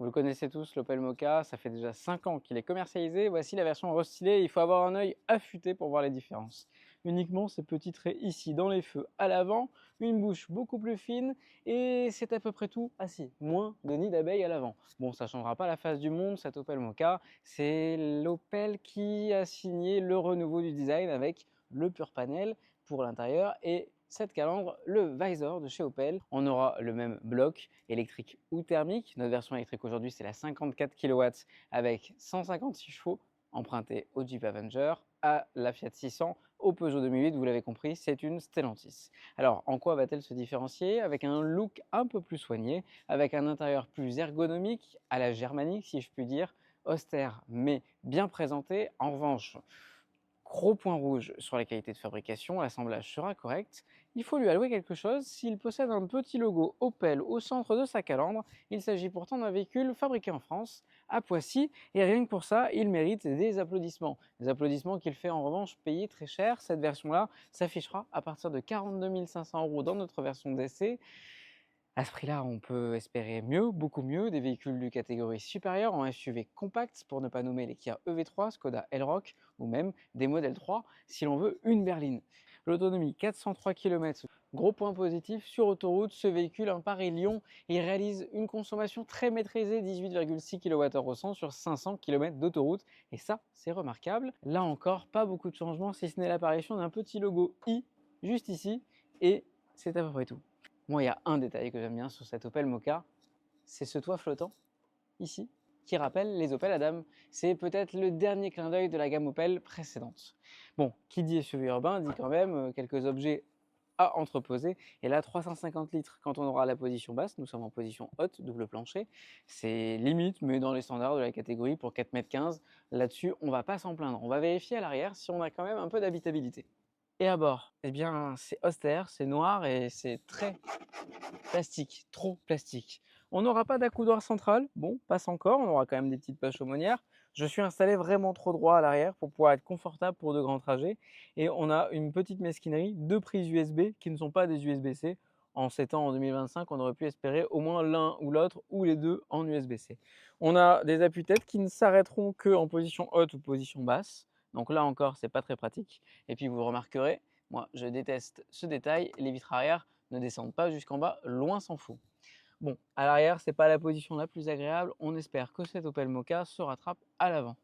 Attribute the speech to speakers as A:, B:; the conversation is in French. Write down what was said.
A: Vous le connaissez tous, l'Opel Mokka, ça fait déjà 5 ans qu'il est commercialisé. Voici la version restylée, il faut avoir un œil affûté pour voir les différences. Uniquement ces petits traits ici dans les feux à l'avant, une bouche beaucoup plus fine et c'est à peu près tout. Ah si, moins de nid d'abeilles à l'avant. Bon, ça ne changera pas la face du monde, cet Opel Mokka. C'est l'Opel qui a signé le renouveau du design avec le pur panel pour l'intérieur et cette calandre, le visor de chez Opel. On aura le même bloc électrique ou thermique. Notre version électrique aujourd'hui, c'est la 54 kW avec 156 chevaux emprunté au Jeep Avenger, à la Fiat 600, au Peugeot 2008. Vous l'avez compris, c'est une Stellantis. Alors, en quoi va-t-elle se différencier? Avec un look un peu plus soigné, avec un intérieur plus ergonomique, à la germanique si je puis dire, austère mais bien présenté. En revanche, gros point rouge sur la qualité de fabrication, l'assemblage sera correct. Il faut lui allouer quelque chose, s'il possède un petit logo Opel au centre de sa calandre, il s'agit pourtant d'un véhicule fabriqué en France, à Poissy, et rien que pour ça, il mérite des applaudissements. Des applaudissements qu'il fait en revanche payer très cher. Cette version-là s'affichera à partir de 42 500 € dans notre version d'essai. À ce prix-là, on peut espérer mieux, beaucoup mieux, des véhicules de catégorie supérieure en SUV compact, pour ne pas nommer les Kia EV3, Skoda Elroq ou même des modèles 3 si l'on veut une berline. L'autonomie 403 km, gros point positif sur autoroute, ce véhicule, un Paris-Lyon, il réalise une consommation très maîtrisée, 18,6 kWh au 100 sur 500 km d'autoroute, et ça c'est remarquable. Là encore, pas beaucoup de changements si ce n'est l'apparition d'un petit logo i juste ici, et c'est à peu près tout. Moi, il y a un détail que j'aime bien sur cette Opel Mokka, c'est ce toit flottant, ici, qui rappelle les Opel Adam. C'est peut-être le dernier clin d'œil de la gamme Opel précédente. Bon, qui dit SUV urbain dit quand même quelques objets à entreposer. Et là, 350 litres quand on aura la position basse, nous sommes en position haute, double plancher. C'est limite, mais dans les standards de la catégorie pour 4,15 m. Là-dessus, on ne va pas s'en plaindre. On va vérifier à l'arrière si on a quand même un peu d'habitabilité. Et à bord, eh bien, c'est austère, c'est noir et c'est très plastique, trop plastique. On n'aura pas d'accoudoir central, bon, passe encore, on aura quand même des petites poches aumônières. Je suis installé vraiment trop droit à l'arrière pour pouvoir être confortable pour de grands trajets. Et on a une petite mesquinerie, deux prises USB qui ne sont pas des USB-C. En 7 ans, en 2025, on aurait pu espérer au moins l'un ou l'autre ou les deux en USB-C. On a des appuis-têtes qui ne s'arrêteront qu'en position haute ou position basse. Donc là encore, c'est pas très pratique. Et puis vous remarquerez, moi je déteste ce détail, les vitres arrière ne descendent pas jusqu'en bas, loin s'en faut. Bon, à l'arrière, c'est pas la position la plus agréable. On espère que cette Opel Mokka se rattrape à l'avant.